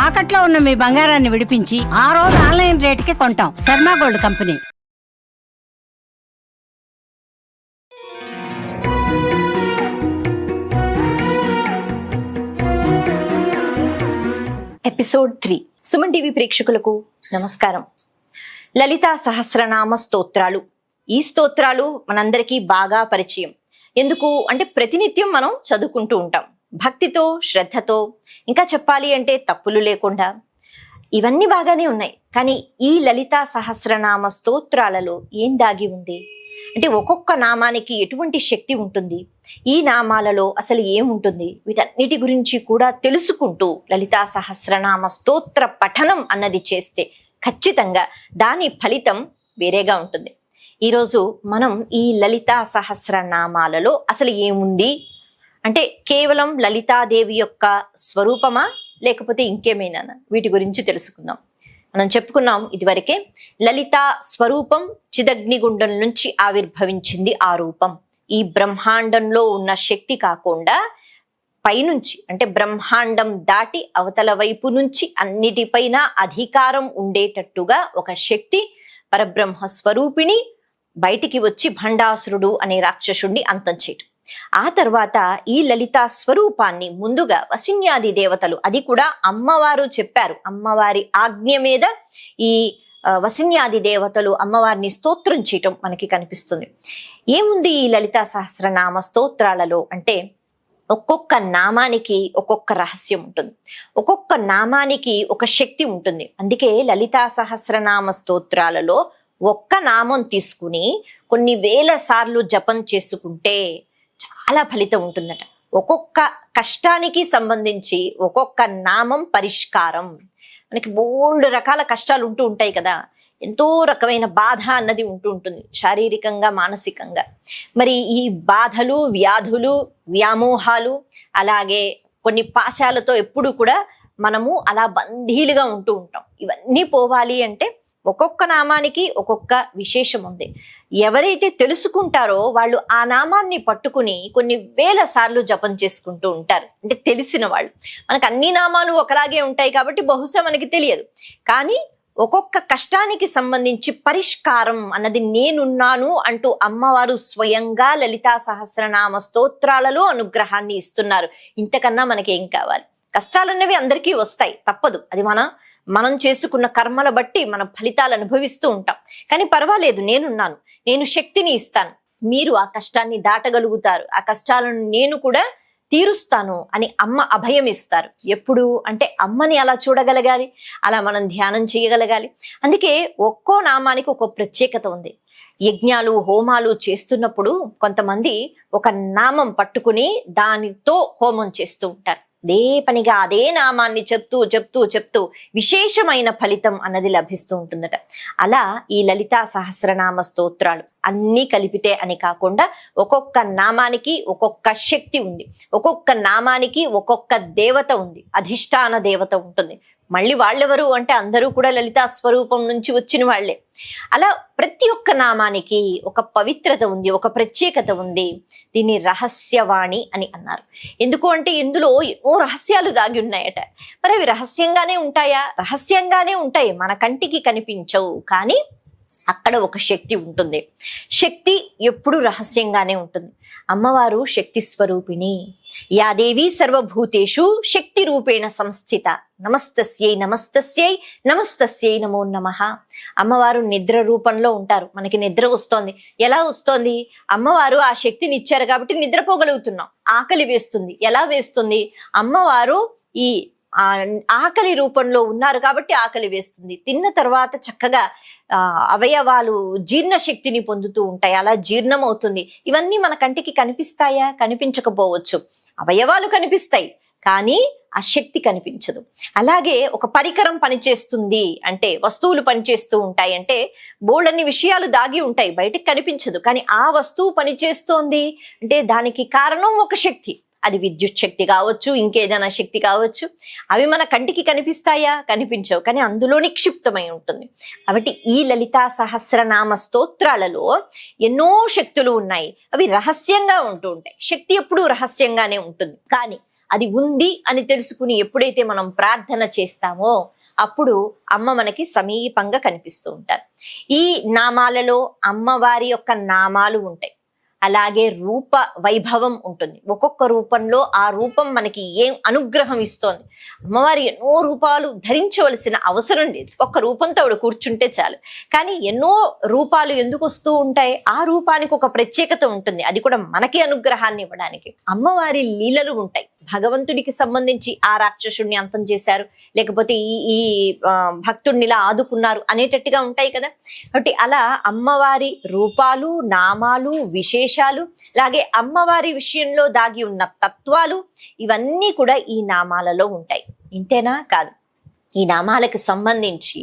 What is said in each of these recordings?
తాకట్లో ఉన్న మీ బంగారాన్ని విడిపించి ఆ రోజు ఆన్లైన్ రేటుకి కొంటాం. Sharma gold company. Episode 3. Suman TV ప్రేక్షకులకు నమస్కారం. లలితా సహస్రనామ స్తోత్రాలు. ఈ స్తోత్రాలు మనందరికీ బాగా పరిచయం. ఎందుకు అంటే ప్రతినిత్యం మనం చదువుకుంటూ ఉంటాం, భక్తితో, శ్రద్ధతో, ఇంకా చెప్పాలి అంటే తప్పులు లేకుండా. ఇవన్నీ బాగానే ఉన్నాయి. కానీ ఈ లలితా సహస్రనామ స్తోత్రాలలో ఏం దాగి ఉంది అంటే ఒక్కొక్క నామానికి ఎటువంటి శక్తి ఉంటుంది, ఈ నామాలలో అసలు ఏముంటుంది, వీటన్నిటి గురించి కూడా తెలుసుకుంటూ లలితా సహస్రనామ స్తోత్ర పఠనం అన్నది చేస్తే ఖచ్చితంగా దాని ఫలితం వేరేగా ఉంటుంది. ఈరోజు మనం ఈ లలితా సహస్రనామాలలో అసలు ఏముంది అంటే కేవలం లలితాదేవి యొక్క స్వరూపమా లేకపోతే ఇంకేమైనా, వీటి గురించి తెలుసుకుందాం. మనం చెప్పుకున్నాం ఇదివరకే, లలితా స్వరూపం చిదగ్నిగుండం నుంచి ఆవిర్భవించింది ఆ రూపం. ఈ బ్రహ్మాండంలో ఉన్న శక్తి కాకుండా పైనుంచి అంటే బ్రహ్మాండం దాటి అవతల వైపు నుంచి అన్నిటిపైన అధికారం ఉండేటట్టుగా ఒక శక్తి పరబ్రహ్మ స్వరూపిణి బయటికి వచ్చి భండాసురుడు అనే రాక్షసుడిని అంతం చేయటం. ఆ తర్వాత ఈ లలితా స్వరూపాన్ని ముందుగా వసిన్యాది దేవతలు, అది కూడా అమ్మవారు చెప్పారు, అమ్మవారి ఆజ్ఞ మీద ఈ వసిన్యాది దేవతలు అమ్మవారిని స్తోత్రం చేయటం మనకి కనిపిస్తుంది. ఏముంది ఈ లలితా సహస్రనామ స్తోత్రాలలో అంటే ఒక్కొక్క నామానికి ఒక్కొక్క రహస్యం ఉంటుంది, ఒక్కొక్క నామానికి ఒక శక్తి ఉంటుంది. అందుకే లలితా సహస్రనామ స్తోత్రాలలో ఒక్క నామం తీసుకుని కొన్ని వేల సార్లు జపం చేసుకుంటే చాలా ఫలితం ఉంటుందట. ఒక్కొక్క కష్టానికి సంబంధించి ఒక్కొక్క నామం పరిష్కారం. మనకి బోల్డ్ రకాల కష్టాలు ఉంటూ ఉంటాయి కదా, ఎంతో రకమైన బాధ అన్నది ఉంటూ ఉంటుంది, శారీరకంగా, మానసికంగా. మరి ఈ బాధలు, వ్యాధులు, వ్యామోహాలు, అలాగే కొన్ని పాశాలతో ఎప్పుడు కూడా మనము అలా బందీలుగా ఉంటూ ఉంటాం. ఇవన్నీ పోవాలి అంటే ఒక్కొక్క నామానికి ఒక్కొక్క విశేషం ఉంది. ఎవరైతే తెలుసుకుంటారో వాళ్ళు ఆ నామాన్ని పట్టుకుని కొన్ని వేల సార్లు జపం చేసుకుంటూ ఉంటారు. అంటే తెలిసిన వాళ్ళు. మనకు అన్ని నామాలు ఒకలాగే ఉంటాయి కాబట్టి బహుశా మనకి తెలియదు. కానీ ఒక్కొక్క కష్టానికి సంబంధించి పరిష్కారం అన్నది నేనున్నాను అంటూ అమ్మవారు స్వయంగా లలితా సహస్రనామ స్తోత్రాలలో అనుగ్రహాన్ని ఇస్తున్నారు. ఇంతకన్నా మనకేం కావాలి? కష్టాలన్నవి అందరికీ వస్తాయి, తప్పదు. అది మనం చేసుకున్న కర్మల బట్టి మన ఫలితాలు అనుభవిస్తూ ఉంటాం. కానీ పర్వాలేదు, నేనున్నాను, నేను శక్తిని ఇస్తాను, మీరు ఆ కష్టాన్ని దాటగలుగుతారు, ఆ కష్టాలను నేను కూడా తీరుస్తాను అని అమ్మ అభయం ఇస్తారు. ఎప్పుడు అంటే అమ్మని అలా చూడగలగాలి, అలా మనం ధ్యానం చేయగలగాలి. అందుకే ఒక్కో నామానికి ఒక్కో ప్రత్యేకత ఉంది. యజ్ఞాలు, హోమాలు చేస్తున్నప్పుడు కొంతమంది ఒక నామం పట్టుకుని దానితో హోమం చేస్తూ ఉంటారు. అదే పనిగా అదే నామాన్ని చెప్తూ చెప్తూ చెప్తూ విశేషమైన ఫలితం అన్నది లభిస్తూ ఉంటుందట. అలా ఈ లలితా సహస్రనామ స్తోత్రాలు అన్నీ కలిపితే అని కాకుండా ఒక్కొక్క నామానికి ఒక్కొక్క శక్తి ఉంది, ఒక్కొక్క నామానికి ఒక్కొక్క దేవత ఉంది, అధిష్టాన దేవత ఉంటుంది. మళ్ళీ వాళ్ళెవరు అంటే అందరూ కూడా లలితా స్వరూపం నుంచి వచ్చిన వాళ్లే. అలా ప్రతి ఒక్క నామానికి ఒక పవిత్రత ఉంది, ఒక ప్రత్యేకత ఉంది. దీన్ని రహస్యవాణి అని అన్నారు. ఎందుకు అంటే ఇందులో ఎన్నో రహస్యాలు దాగి ఉన్నాయట. మరి అవి రహస్యంగానే ఉంటాయా? రహస్యంగానే ఉంటాయి, మన కంటికి కనిపించవు. కానీ అక్కడ ఒక శక్తి ఉంటుంది. శక్తి ఎప్పుడు రహస్యంగానే ఉంటుంది. అమ్మవారు శక్తి స్వరూపిణి. యాదేవి సర్వభూతేషు శక్తి రూపేణ సంస్థిత. నమస్తస్యై నమస్తస్యై నమస్తస్యై నమో నమః. అమ్మవారు నిద్ర రూపంలో ఉంటారు. మనకి నిద్ర వస్తోంది, ఎలా వస్తోంది? అమ్మవారు ఆ శక్తిని ఇచ్చారు కాబట్టి నిద్రపోగలుగుతున్నాం. ఆకలి వేస్తుంది, ఎలా వేస్తుంది? అమ్మవారు ఈ ఆకలి రూపంలో ఉన్నారు కాబట్టి ఆకలి వేస్తుంది. తిన్న తర్వాత చక్కగా అవయవాలు జీర్ణ శక్తిని పొందుతూ ఉంటాయి, అలా జీర్ణం అవుతుంది. ఇవన్నీ మన కంటికి కనిపిస్తాయా? కనిపించకపోవచ్చు. అవయవాలు కనిపిస్తాయి కానీ ఆ శక్తి కనిపించదు. అలాగే ఒక పరికరం పనిచేస్తుంది అంటే, వస్తువులు పనిచేస్తూ ఉంటాయి అంటే బోల్డన్ని విషయాలు దాగి ఉంటాయి, బయటికి కనిపించదు. కానీ ఆ వస్తువు పనిచేస్తోంది అంటే దానికి కారణం ఒక శక్తి. అది విద్యుత్ శక్తి కావచ్చు, ఇంకేదైనా శక్తి కావచ్చు. అవి మన కంటికి కనిపిస్తాయా? కనిపించవు, కానీ అందులో నిక్షిప్తమై ఉంటుంది. కాబట్టి ఈ లలితా సహస్రనామ స్తోత్రాలలో ఎన్నో శక్తులు ఉన్నాయి. అవి రహస్యంగా ఉంటూ ఉంటాయి. శక్తి ఎప్పుడూ రహస్యంగానే ఉంటుంది. కానీ అది ఉంది అని తెలుసుకుని ఎప్పుడైతే మనం ప్రార్థన చేస్తామో అప్పుడు అమ్మ మనకి సమీపంగా కనిపిస్తూ ఉంటారు. ఈ నామాలలో అమ్మవారి యొక్క నామాలు ఉంటాయి, అలాగే రూప వైభవం ఉంటుంది. ఒక్కొక్క రూపంలో ఆ రూపం మనకి ఏం అనుగ్రహం ఇస్తోంది. అమ్మవారి ఎన్నో రూపాలు ధరించవలసిన అవసరం లేదు, ఒక్క రూపంతో ఆవిడ కూర్చుంటే చాలు. కానీ ఎన్నో రూపాలు ఎందుకు వస్తూ ఉంటాయి? ఆ రూపానికి ఒక ప్రత్యేకత ఉంటుంది, అది కూడా మనకి అనుగ్రహాన్ని ఇవ్వడానికి. అమ్మవారి లీలలు ఉంటాయి. భగవంతుడికి సంబంధించి ఆ రాక్షసుడిని అంతం చేశారు, లేకపోతే ఈ భక్తుడిని ఇలా ఆదుకున్నారు అనేటట్టుగా ఉంటాయి కదా. కాబట్టి అలా అమ్మవారి రూపాలు, నామాలు, విశేషాలు, అలాగే అమ్మవారి విషయంలో దాగి ఉన్న తత్వాలు ఇవన్నీ కూడా ఈ నామాలలో ఉంటాయి. ఇంతేనా? కాదు, ఈ నామాలకు సంబంధించి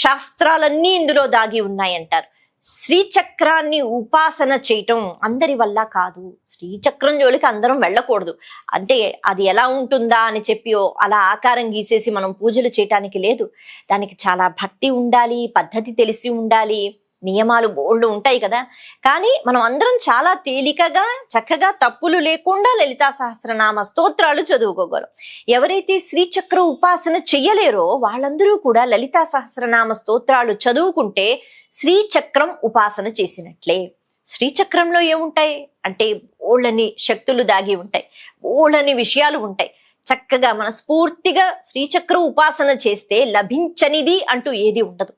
శాస్త్రాలన్నీ ఇందులో దాగి ఉన్నాయంటారు. శ్రీచక్రాన్ని ఉపాసన చేయటం అందరి వల్ల కాదు. శ్రీచక్రం జోలికి అందరం వెళ్ళకూడదు. అంటే అది ఎలా ఉంటుందా అని చెప్పి అలా ఆకారం గీసేసి మనం పూజలు చేయటానికి లేదు. దానికి చాలా భక్తి ఉండాలి, పద్ధతి తెలిసి ఉండాలి, నియమాలు బోల్డ్ ఉంటాయి కదా. కానీ మనం అందరం చాలా తేలికగా చక్కగా తప్పులు లేకుండా లలితా సహస్రనామ స్తోత్రాలు చదువుకోగలం. ఎవరైతే శ్రీచక్ర ఉపాసన చెయ్యలేరో వాళ్ళందరూ కూడా లలితా సహస్రనామ స్తోత్రాలు చదువుకుంటే శ్రీచక్రం ఉపాసన చేసినట్లే. శ్రీచక్రంలో ఏముంటాయి అంటే బోళ్ళని శక్తులు దాగి ఉంటాయి, బోళ్ళని విషయాలు ఉంటాయి. చక్కగా మనస్ఫూర్తిగా శ్రీచక్ర ఉపాసన చేస్తే లభించనిది అంటూ ఏది ఉండదు.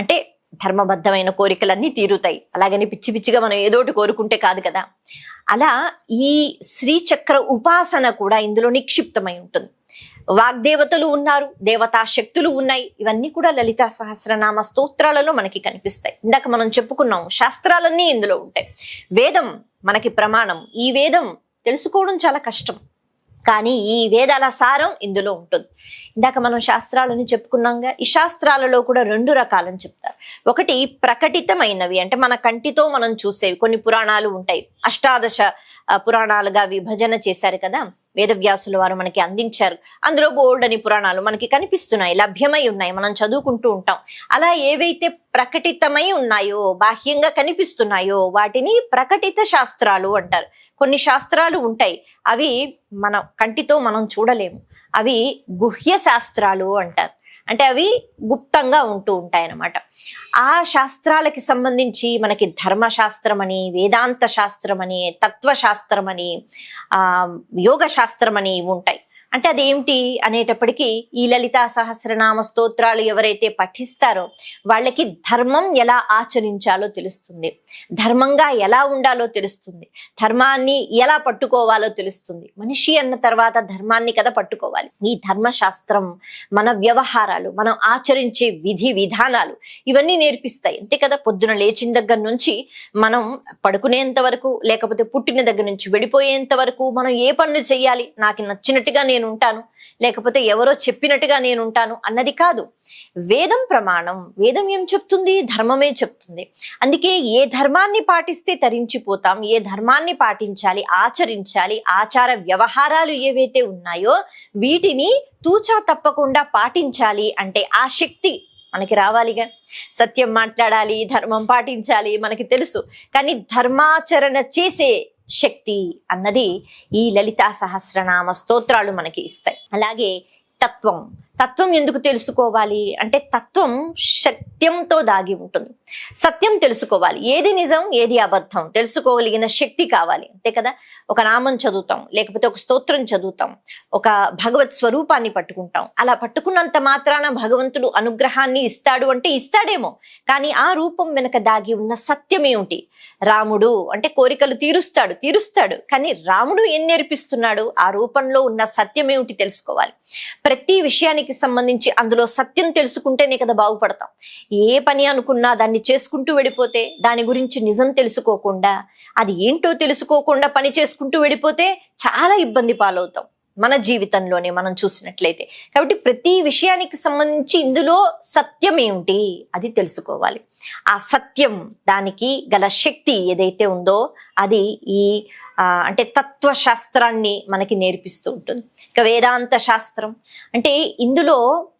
అంటే ధర్మబద్ధమైన కోరికలన్నీ తీరుతాయి, అలాగని పిచ్చి పిచ్చిగా మనం ఏదోటి కోరుకుంటే కాదు కదా. అలా ఈ శ్రీచక్ర ఉపాసన కూడా ఇందులో నిక్షిప్తమై ఉంటుంది. వాగ్దేవతలు ఉన్నారు, దేవతా శక్తులు ఉన్నాయి, ఇవన్నీ కూడా లలితా సహస్రనామ స్తోత్రాలలో మనకి కనిపిస్తాయి. ఇందాక మనం చెప్పుకున్నాం, శాస్త్రాలన్నీ ఇందులో ఉంటాయి. వేదం మనకి ప్రమాణం. ఈ వేదం తెలుసుకోవడం చాలా కష్టం, కానీ ఈ వేదాల సారం ఇందులో ఉంటుంది. ఇందాక మనం శాస్త్రాలని చెప్పుకున్నాంగా, ఈ శాస్త్రాలలో కూడా 2 రకాలని చెప్తారు. ఒకటి ప్రకటితమైనవి, అంటే మన కంటితో మనం చూసేవి. కొన్ని పురాణాలు ఉంటాయి, 18 పురాణాలుగా విభజన చేశారు కదా వేదవ్యాసుల వారు మనకి అందించారు. అందులో బోల్డ్ అని పురాణాలు మనకి కనిపిస్తున్నాయి, లభ్యమై ఉన్నాయి, మనం చదువుకుంటూ ఉంటాం. అలా ఏవైతే ప్రకటితమై ఉన్నాయో, బాహ్యంగా కనిపిస్తున్నాయో వాటిని ప్రకటిత శాస్త్రాలు అంటారు. కొన్ని శాస్త్రాలు ఉంటాయి, అవి మన కంటితో మనం చూడలేము, అవి గుహ్య శాస్త్రాలు అంటారు. అంటే అవి గుప్తంగా ఉంటూ ఉంటాయి అన్నమాట. ఆ శాస్త్రాలకి సంబంధించి మనకి ధర్మశాస్త్రం అని, వేదాంత శాస్త్రం అని, తత్వశాస్త్రం అని, యోగ శాస్త్రం అని ఉంటాయి. అంటే అదేమిటి అనేటప్పటికీ ఈ లలితా సహస్రనామ స్తోత్రాలు ఎవరైతే పఠిస్తారో వాళ్ళకి ధర్మం ఎలా ఆచరించాలో తెలుస్తుంది, ధర్మంగా ఎలా ఉండాలో తెలుస్తుంది, ధర్మాన్ని ఎలా పట్టుకోవాలో తెలుస్తుంది. మనిషి అన్న తర్వాత ధర్మాన్ని కదా పట్టుకోవాలి. ఈ ధర్మశాస్త్రం మన వ్యవహారాలు, మనం ఆచరించే విధి విధానాలు ఇవన్నీ నేర్పిస్తాయి. అంతే కదా, పొద్దున లేచిన దగ్గర నుంచి మనం పడుకునేంత వరకు, లేకపోతే పుట్టిన దగ్గర నుంచి వెళ్ళిపోయేంత వరకు మనం ఏ పనులు చేయాలి, నాకు నచ్చినట్టుగా నేను ఉంటాను, లేకపోతే ఎవరో చెప్పినట్టుగా నేను ఉంటాను అన్నది కాదు. వేదం ప్రమాణం. వేదం ఏం చెప్తుంది? ధర్మమే చెప్తుంది. అందుకే ఏ ధర్మాన్ని పాటిస్తే తరించిపోతాం, ఏ ధర్మాన్ని పాటించాలి, ఆచరించాలి, ఆచార వ్యవహారాలు ఏవైతే ఉన్నాయో వీటిని తూచా తప్పకుండా పాటించాలి అంటే ఆ శక్తి మనకి రావాలిగా. సత్యం మాట్లాడాలి, ధర్మం పాటించాలి మనకి తెలుసు, కానీ ధర్మాచరణ చేసే శక్తి అన్నది ఈ లలితా సహస్రనామ స్తోత్రాలు మనకి ఇస్తాయి. అలాగే తత్వం. తత్వం ఎందుకు తెలుసుకోవాలి అంటే తత్వం సత్యంతో దాగి ఉంటుంది. సత్యం తెలుసుకోవాలి, ఏది నిజం ఏది అబద్ధం తెలుసుకోగలిగిన శక్తి కావాలి. అంతే కదా, ఒక నామం చదువుతాం, లేకపోతే ఒక స్తోత్రం చదువుతాం, ఒక భగవత్ స్వరూపాన్ని పట్టుకుంటాం. అలా పట్టుకున్నంత మాత్రాన భగవంతుడు అనుగ్రహాన్ని ఇస్తాడు అంటే ఇస్తాడేమో, కానీ ఆ రూపం వెనక దాగి ఉన్న సత్యం ఏమిటి? రాముడు అంటే కోరికలు తీరుస్తాడు, కానీ రాముడు ఏం నేర్పిస్తున్నాడు? ఆ రూపంలో ఉన్న సత్యం ఏమిటి తెలుసుకోవాలి. ప్రతి విషయానికి సంబంధించి అందులో సత్యం తెలుసుకుంటేనే కదా బాగుపడతాం. ఏ పని అనుకున్నా దాన్ని చేసుకుంటూ వెళ్ళిపోతే, దాని గురించి నిజం తెలుసుకోకుండా, అది ఏంటో తెలుసుకోకుండా పని చేసుకుంటూ వెళ్ళిపోతే చాలా ఇబ్బంది పాలవుతాం మన జీవితంలోనే మనం చూసినట్లయితే. కాబట్టి ప్రతి విషయానికి సంబంధించి ఇందులో సత్యం ఏమిటి అది తెలుసుకోవాలి. ఆ సత్యం, దానికి గల శక్తి ఏదైతే ఉందో అది ఈ అంటే తత్వశాస్త్రాన్ని మనకి నేర్పిస్తూ ఉంటుంది. ఇక వేదాంత శాస్త్రం అంటే ఇందులో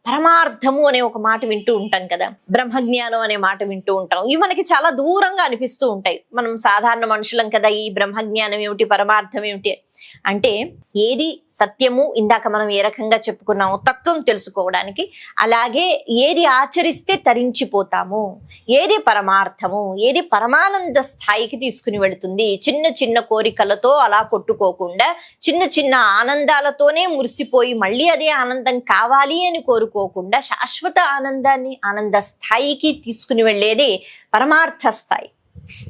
పరమార్థము అనే ఒక మాట వింటూ ఉంటాం కదా, బ్రహ్మజ్ఞానం అనే మాట వింటూ ఉంటాం. ఇవి మనకి చాలా దూరంగా అనిపిస్తూ ఉంటాయి. మనం సాధారణ మనుషులం కదా, ఈ బ్రహ్మజ్ఞానం ఏమిటి, పరమార్థం ఏమిటి అంటే ఏది సత్యము, ఇందాక మనం ఏ రకంగా చెప్పుకున్నాము తత్వం తెలుసుకోవడానికి, అలాగే ఏది ఆచరిస్తే తరించిపోతాము, ఏది పరమార్థము, ఏది పరమానంద స్థాయికి తీసుకుని వెళుతుంది, చిన్న చిన్న కోరికలతో అలా కొట్టుకోకుండా చిన్న చిన్న ఆనందాలతోనే మురిసిపోయి మళ్ళీ అదే ఆనందం కావాలి అని కోరుకోకుండా శాశ్వత ఆనందాన్ని, ఆనంద స్థాయికి తీసుకుని వెళ్ళేది పరమార్థ స్థాయి.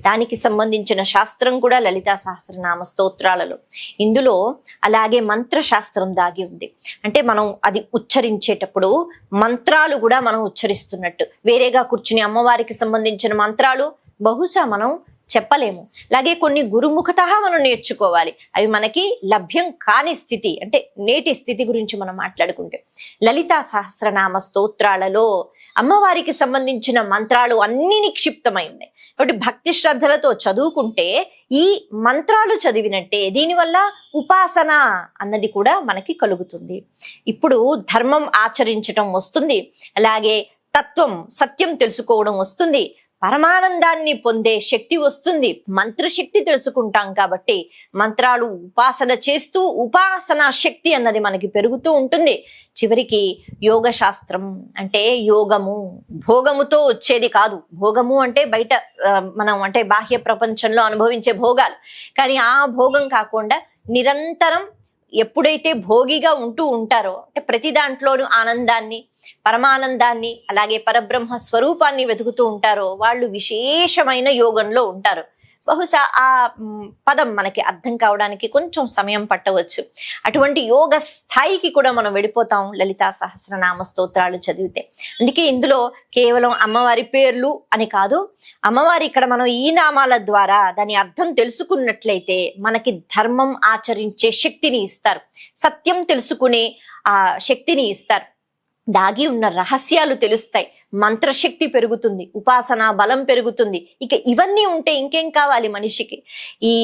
దానికి సంబంధించిన శాస్త్రం కూడా లలితా సహస్రనామ స్తోత్రాలలో. ఇందులో అలాగే మంత్ర శాస్త్రం దాగి ఉంది. అంటే మనం అది ఉచ్చరించేటప్పుడు మంత్రాలు కూడా మనం ఉచ్చరిస్తున్నట్టు, వేరేగా కూర్చుని అమ్మవారికి సంబంధించిన మంత్రాలు బహుశా మనం చెప్పలేము. అలాగే కొన్ని గురుముఖత మనం నేర్చుకోవాలి. అవి మనకి లభ్యం కాని స్థితి, అంటే నేటి స్థితి గురించి మనం మాట్లాడుకుంటే లలితా సహస్రనామ స్తోత్రాలలో అమ్మవారికి సంబంధించిన మంత్రాలు అన్ని నిక్షిప్తమై ఉన్నాయి. కాబట్టి భక్తి శ్రద్ధలతో చదువుకుంటే ఈ మంత్రాలు చదివినట్టే. దీనివల్ల ఉపాసన అన్నది కూడా మనకి కలుగుతుంది. ఇప్పుడు ధర్మం ఆచరించటం వస్తుంది, అలాగే తత్వం సత్యం తెలుసుకోవడం వస్తుంది, పరమానందాన్ని పొందే శక్తి వస్తుంది. మంత్రశక్తి తెలుసుకుంటాం కాబట్టి మంత్రాలు ఉపాసన చేస్తూ ఉపాసన శక్తి అన్నది మనకి పెరుగుతూ ఉంటుంది. చివరికి యోగ శాస్త్రం అంటే యోగము భోగముతో వచ్చేది కాదు. భోగము అంటే బయట మనం అంటే బాహ్య ప్రపంచంలో అనుభవించే భోగాలు, కానీ ఆ భోగం కాకుండా నిరంతరం ఎప్పుడైతే భోగిగా ఉంటూ ఉంటారో, అంటే ప్రతి దాంట్లోనూ ఆనందాన్ని, పరమానందాన్ని, అలాగే పరబ్రహ్మ స్వరూపాన్ని వెతుకుతూ ఉంటారో వాళ్ళు విశేషమైన యోగంలో ఉంటారు. బహుశా ఆ పదం మనకి అర్థం కావడానికి కొంచెం సమయం పట్టవచ్చు. అటువంటి యోగ స్థాయికి కూడా మనం వెళ్ళిపోతాం లలితా సహస్రనామ స్తోత్రాలు చదివితే. అందుకే ఇందులో కేవలం అమ్మవారి పేర్లు అని కాదు, అమ్మవారి ఇక్కడ మనం ఈ నామాల ద్వారా దాని అర్థం తెలుసుకున్నట్లయితే మనకి ధర్మం ఆచరించే శక్తిని ఇస్తారు, సత్యం తెలుసుకునే ఆ శక్తిని ఇస్తారు, దాగి ఉన్న రహస్యాలు తెలుస్తాయి, మంత్రశక్తి పెరుగుతుంది, ఉపాసనా బలం పెరుగుతుంది. ఇక ఇవన్నీ ఉంటే ఇంకేం కావాలి మనిషికి? ఈ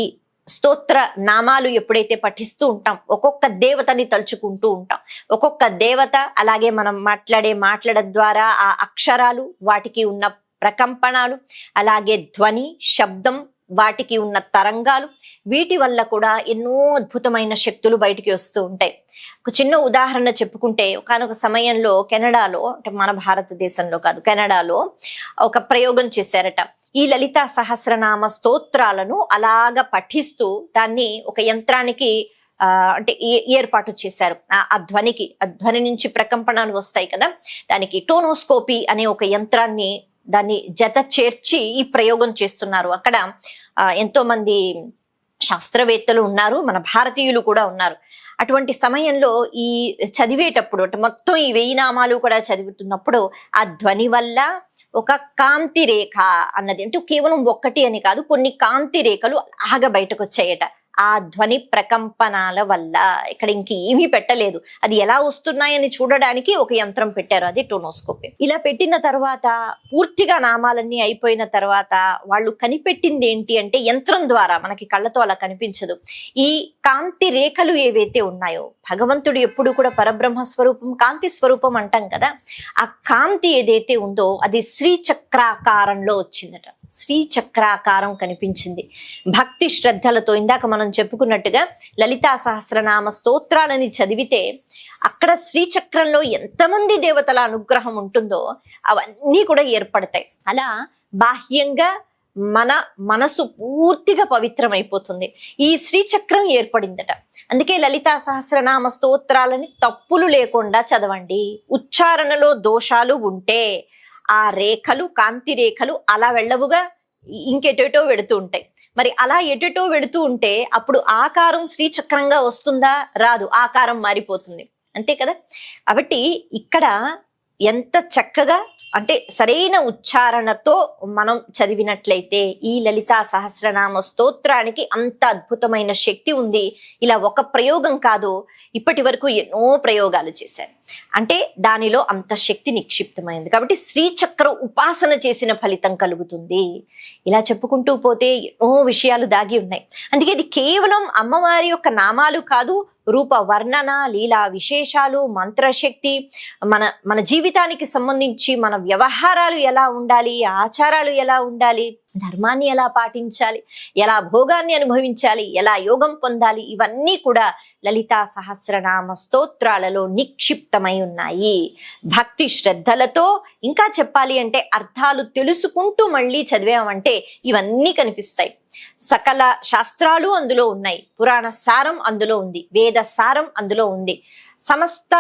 స్తోత్ర నామాలు ఎప్పుడైతే పఠిస్తూ ఉంటాం, ఒక్కొక్క దేవతని తలుచుకుంటూ ఉంటాం, ఒక్కొక్క దేవత అలాగే మనం మాట్లాడ ద్వారా ఆ అక్షరాలు, వాటికి ఉన్న ప్రకంపనాలు, అలాగే ధ్వని, శబ్దం, వాటికి ఉన్న తరంగాలు, వీటి వల్ల కూడా ఎన్నో అద్భుతమైన శక్తులు బయటికి వస్తూ ఉంటాయి. ఒక చిన్న ఉదాహరణ చెప్పుకుంటే, ఒకానొక సమయంలో కెనడాలో, అంటే మన భారతదేశంలో కాదు, కెనడాలో ఒక ప్రయోగం చేశారట. ఈ లలితా సహస్రనామ స్తోత్రాలను అలాగ పఠిస్తూ దాన్ని ఒక యంత్రానికి అంటే ఏర్పాటు చేశారు. ఆ ధ్వని నుంచి ప్రకంపనాలు వస్తాయి కదా, దానికి టోనోస్కోపీ అనే ఒక యంత్రాన్ని దాన్ని జత చేర్చి ఈ ప్రయోగం చేస్తున్నారు. అక్కడ ఎంతో మంది శాస్త్రవేత్తలు ఉన్నారు, మన భారతీయులు కూడా ఉన్నారు. అటువంటి సమయంలో ఈ చదివేటప్పుడు అంటే మొత్తం ఈ 1000 నామాలు కూడా చదువుతున్నప్పుడు ఆ ధ్వని వల్ల ఒక కాంతి రేఖ అన్నది, అంటే కేవలం ఒక్కటి అని కాదు, కొన్ని కాంతి రేఖలు అలాగా బయటకు వచ్చాయట. ఆ ధ్వని ప్రకంపనాల వల్ల ఇక్కడ ఇంకేమీ పెట్టలేదు, అది ఎలా వస్తున్నాయని చూడడానికి ఒక యంత్రం పెట్టారు, అది టోనోస్కోపీ. ఇలా పెట్టిన తర్వాత పూర్తిగా నామాలన్నీ అయిపోయిన తర్వాత వాళ్ళు కనిపెట్టింది ఏంటి అంటే, యంత్రం ద్వారా మనకి కళ్ళతో అలా కనిపించదు, ఈ కాంతి రేఖలు ఏవైతే ఉన్నాయో, భగవంతుడు ఎప్పుడు కూడా పరబ్రహ్మ స్వరూపం, కాంతి స్వరూపం అంటాం కదా, ఆ కాంతి ఏదైతే ఉందో అది శ్రీచక్రాకారంలో వచ్చిందట. శ్రీచక్రాకారం కనిపించింది. భక్తి శ్రద్ధలతో ఇందాక మనం చెప్పుకున్నట్టుగా లలితా సహస్రనామ స్తోత్రాలని చదివితే అక్కడ శ్రీచక్రంలో ఎంతమంది దేవతల అనుగ్రహం ఉంటుందో అవన్నీ కూడా ఏర్పడతాయి. అలా బాహ్యంగా మన మనసు పూర్తిగా పవిత్రమైపోతుంది. ఈ శ్రీచక్రం ఏర్పడిందట. అందుకే లలితా సహస్రనామ స్తోత్రాలని తప్పులు లేకుండా చదవండి. ఉచ్చారణలో దోషాలు ఉంటే ఆ రేఖలు, కాంతి రేఖలు అలా వెళ్ళవుగా, ఇంకెటేటో వెళుతూ ఉంటాయి. మరి అలా ఎటెటో వెళుతూ ఉంటే అప్పుడు ఆకారం శ్రీచక్రంగా వస్తుందా? రాదు, ఆకారం మారిపోతుంది, అంతే కదా. కాబట్టి ఇక్కడ ఎంత చక్కగా అంటే సరైన ఉచ్చారణతో మనం చదివినట్లయితే ఈ లలితా సహస్రనామ స్తోత్రానికి అంత అద్భుతమైన శక్తి ఉంది. ఇలా ఒక ప్రయోగం కాదు, ఇప్పటి వరకు ఎన్నో ప్రయోగాలు చేశారు. అంటే దానిలో అంత శక్తి నిక్షిప్తమైంది. కాబట్టి శ్రీచక్ర ఉపాసన చేసిన ఫలితం కలుగుతుంది. ఇలా చెప్పుకుంటూ పోతే ఎన్నో విషయాలు దాగి ఉన్నాయి. అందుకే ఇది కేవలం అమ్మవారి యొక్క నామాలు కాదు, రూప వర్ణన, లీలా విశేషాలు, మంత్రశక్తి, మన జీవితానికి సంబంధించి మన వ్యవహారాలు ఎలా ఉండాలి, ఆచారాలు ఎలా ఉండాలి, ధర్మాన్ని ఎలా పాటించాలి, ఎలా భోగాన్ని అనుభవించాలి, ఎలా యోగం పొందాలి, ఇవన్నీ కూడా లలితా సహస్రనామ స్తోత్రాలలో నిక్షిప్తమై ఉన్నాయి. భక్తి శ్రద్ధలతో, ఇంకా చెప్పాలి అంటే అర్థాలు తెలుసుకుంటూ మళ్ళీ చదివామంటే ఇవన్నీ కనిపిస్తాయి. సకల శాస్త్రాలు అందులో ఉన్నాయి, పురాణ సారం అందులో ఉంది, వేద సారం అందులో ఉంది, సమస్త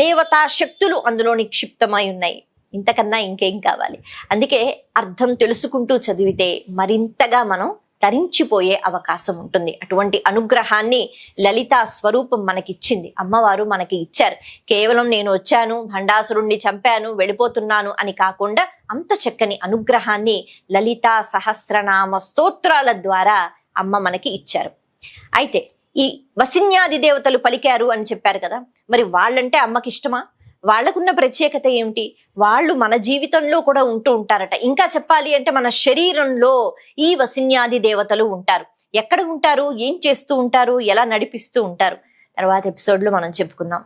దేవతా శక్తులు అందులో నిక్షిప్తమై ఉన్నాయి. ఇంతకన్నా ఇంకేం కావాలి? అందుకే అర్థం తెలుసుకుంటూ చదివితే మరింతగా మనం తరించిపోయే అవకాశం ఉంటుంది. అటువంటి అనుగ్రహాన్ని లలితా స్వరూపం మనకిచ్చింది, అమ్మవారు మనకి ఇచ్చారు. కేవలం నేను వచ్చాను, భండాసురుణ్ణి చంపాను, వెళ్ళిపోతున్నాను అని కాకుండా అంత చక్కని అనుగ్రహాన్ని లలితా సహస్రనామ స్తోత్రాల ద్వారా అమ్మ మనకి ఇచ్చారు. అయితే ఈ వసిన్యాది దేవతలు పలికారు అని చెప్పారు కదా, మరి వాళ్ళంటే అమ్మకి ఇష్టమా? వాళ్ళకున్న ప్రత్యేకత ఏమిటి? వాళ్ళు మన జీవితంలో కూడా ఉంటూ ఉంటారట. ఇంకా చెప్పాలి అంటే మన శరీరంలో ఈ వసిన్యాది దేవతలు ఉంటారు. ఎక్కడ ఉంటారు, ఏం చేస్తూ ఉంటారు, ఎలా నడిపిస్తూ ఉంటారు, తర్వాత ఎపిసోడ్లో మనం చెప్పుకుందాం.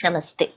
నమస్తే.